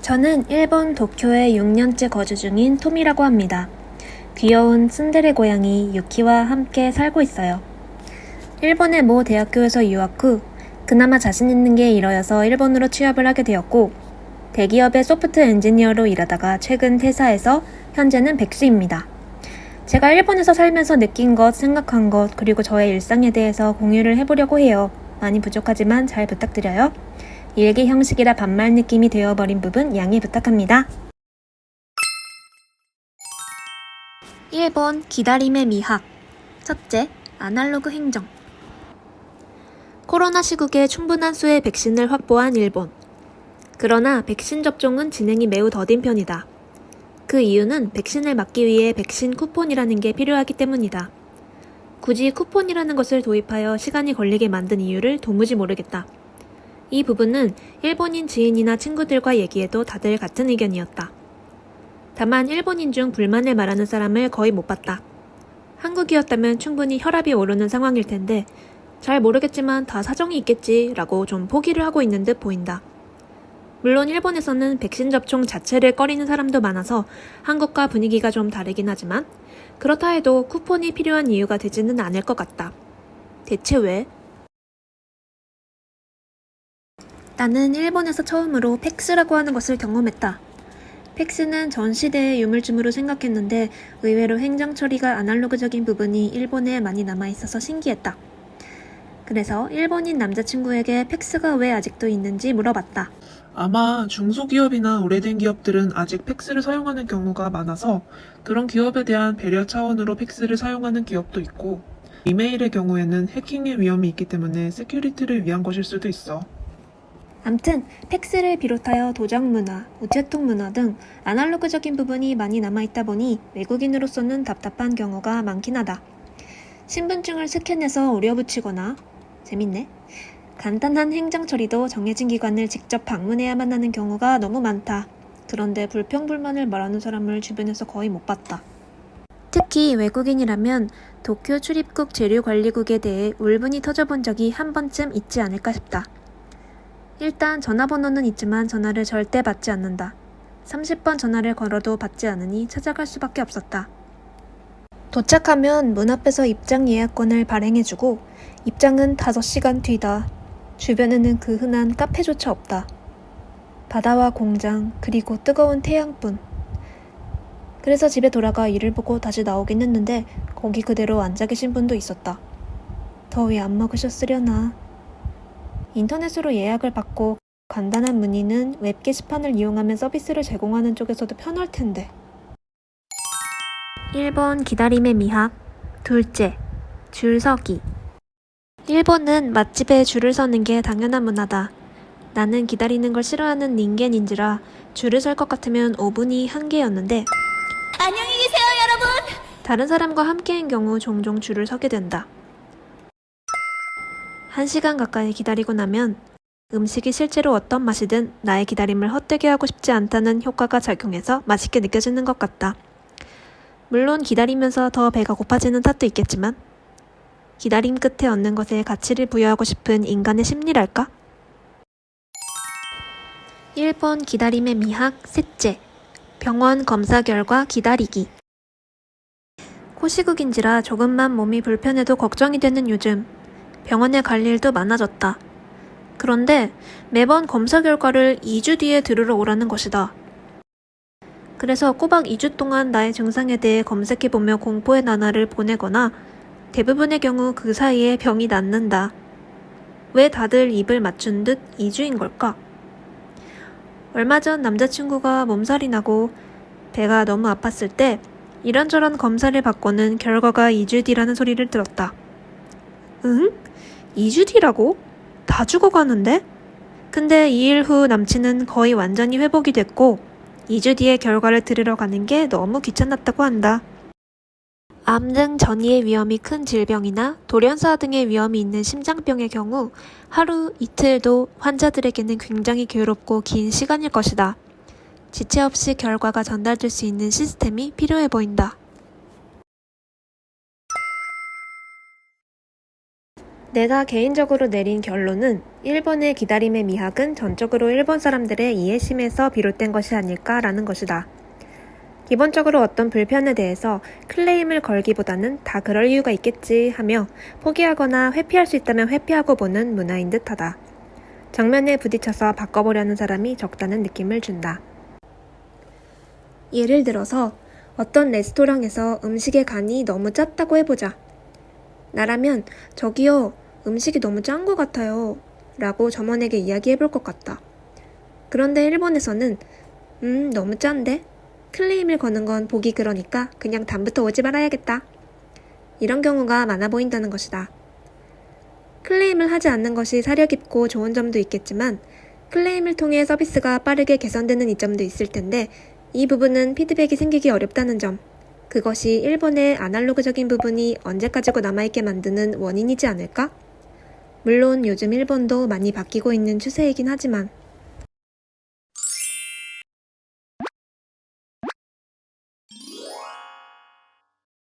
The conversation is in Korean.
저는 일본 도쿄에 6년째 거주 중인 톰이라고 합니다. 귀여운 츤데레 고양이 유키와 함께 살고 있어요. 일본의 모 대학교에서 유학 후 그나마 자신 있는 게 이러여서 일본으로 취업을 하게 되었고, 대기업의 소프트 엔지니어로 일하다가 최근 퇴사해서 현재는 백수입니다. 제가 일본에서 살면서 느낀 것, 생각한 것, 그리고 저의 일상에 대해서 공유를 해보려고 해요. 많이 부족하지만 잘 부탁드려요. 일기 형식이라 반말 느낌이 되어버린 부분 양해 부탁합니다. 1번 기다림의 미학. 첫째, 아날로그 행정. 코로나 시국에 충분한 수의 백신을 확보한 일본. 그러나 백신 접종은 진행이 매우 더딘 편이다. 그 이유는 백신을 맞기 위해 백신 쿠폰이라는 게 필요하기 때문이다. 굳이 쿠폰이라는 것을 도입하여 시간이 걸리게 만든 이유를 도무지 모르겠다. 이 부분은 일본인 지인이나 친구들과 얘기해도 다들 같은 의견이었다. 다만 일본인 중 불만을 말하는 사람을 거의 못 봤다. 한국이었다면 충분히 혈압이 오르는 상황일 텐데 잘 모르겠지만 다 사정이 있겠지 라고 좀 포기를 하고 있는 듯 보인다. 물론 일본에서는 백신 접종 자체를 꺼리는 사람도 많아서 한국과 분위기가 좀 다르긴 하지만 그렇다 해도 쿠폰이 필요한 이유가 되지는 않을 것 같다. 대체 왜? 나는 일본에서 처음으로 팩스라고 하는 것을 경험했다. 팩스는 전 시대의 유물쯤으로 생각했는데 의외로 행정 처리가 아날로그적인 부분이 일본에 많이 남아있어서 신기했다. 그래서 일본인 남자친구에게 팩스가 왜 아직도 있는지 물어봤다. 아마 중소기업이나 오래된 기업들은 아직 팩스를 사용하는 경우가 많아서 그런 기업에 대한 배려 차원으로 팩스를 사용하는 기업도 있고, 이메일의 경우에는 해킹의 위험이 있기 때문에 세큐리티를 위한 것일 수도 있어. 암튼 팩스를 비롯하여 도장 문화, 우체통 문화 등 아날로그적인 부분이 많이 남아있다 보니 외국인으로서는 답답한 경우가 많긴 하다. 신분증을 스캔해서 오려붙이거나, 재밌네. 간단한 행정 처리도 정해진 기관을 직접 방문해야만 하는 경우가 너무 많다. 그런데 불평불만을 말하는 사람을 주변에서 거의 못 봤다. 특히 외국인이라면 도쿄 출입국 재료관리국에 대해 울분이 터져본 적이 한 번쯤 있지 않을까 싶다. 일단 전화번호는 있지만 전화를 절대 받지 않는다. 30번 전화를 걸어도 받지 않으니 찾아갈 수밖에 없었다. 도착하면 문 앞에서 입장 예약권을 발행해주고 입장은 5시간 뒤다. 주변에는 그 흔한 카페조차 없다. 바다와 공장, 그리고 뜨거운 태양뿐. 그래서 집에 돌아가 일을 보고 다시 나오긴 했는데 거기 그대로 앉아 계신 분도 있었다. 더위 안 먹으셨으려나. 인터넷으로 예약을 받고 간단한 문의는 웹 게시판을 이용하면 서비스를 제공하는 쪽에서도 편할 텐데. 1번 기다림의 미학. 둘째, 줄서기. 일본은 맛집에 줄을 서는 게 당연한 문화다. 나는 기다리는 걸 싫어하는 닌겐인지라 줄을 설 것 같으면 5분이 한계였는데 안녕히 계세요, 여러분! 다른 사람과 함께인 경우 종종 줄을 서게 된다. 1시간 가까이 기다리고 나면 음식이 실제로 어떤 맛이든 나의 기다림을 헛되게 하고 싶지 않다는 효과가 작용해서 맛있게 느껴지는 것 같다. 물론 기다리면서 더 배가 고파지는 탓도 있겠지만 기다림 끝에 얻는 것에 가치를 부여하고 싶은 인간의 심리랄까? 1번 기다림의 미학. 셋째, 병원 검사 결과 기다리기. 코시국인지라 조금만 몸이 불편해도 걱정이 되는 요즘 병원에 갈 일도 많아졌다. 그런데 매번 검사 결과를 2주 뒤에 들으러 오라는 것이다. 그래서 꼬박 2주 동안 나의 증상에 대해 검색해보며 공포의 나날을 보내거나 대부분의 경우 그 사이에 병이 낫는다. 왜 다들 입을 맞춘 듯 2주인 걸까? 얼마 전 남자친구가 몸살이 나고 배가 너무 아팠을 때 이런저런 검사를 받고는 결과가 2주 뒤라는 소리를 들었다. 응? 2주 뒤라고? 다 죽어가는데? 근데 2일 후 남친은 거의 완전히 회복이 됐고 2주 뒤에 결과를 들으러 가는 게 너무 귀찮았다고 한다. 암 등 전이의 위험이 큰 질병이나 돌연사 등의 위험이 있는 심장병의 경우 하루 이틀도 환자들에게는 굉장히 괴롭고 긴 시간일 것이다. 지체 없이 결과가 전달될 수 있는 시스템이 필요해 보인다. 내가 개인적으로 내린 결론은 일본의 기다림의 미학은 전적으로 일본 사람들의 이해심에서 비롯된 것이 아닐까라는 것이다. 기본적으로 어떤 불편에 대해서 클레임을 걸기보다는 다 그럴 이유가 있겠지 하며 포기하거나 회피할 수 있다면 회피하고 보는 문화인 듯하다. 정면에 부딪혀서 바꿔보려는 사람이 적다는 느낌을 준다. 예를 들어서 어떤 레스토랑에서 음식의 간이 너무 짰다고 해보자. 나라면 저기요, 음식이 너무 짠 것 같아요 라고 점원에게 이야기해볼 것 같다. 그런데 일본에서는 너무 짠데? 클레임을 거는 건 보기 그러니까 그냥 다음부터 오지 말아야겠다. 이런 경우가 많아 보인다는 것이다. 클레임을 하지 않는 것이 사려 깊고 좋은 점도 있겠지만 클레임을 통해 서비스가 빠르게 개선되는 이점도 있을 텐데 이 부분은 피드백이 생기기 어렵다는 점, 그것이 일본의 아날로그적인 부분이 언제까지고 남아있게 만드는 원인이지 않을까? 물론 요즘 일본도 많이 바뀌고 있는 추세이긴 하지만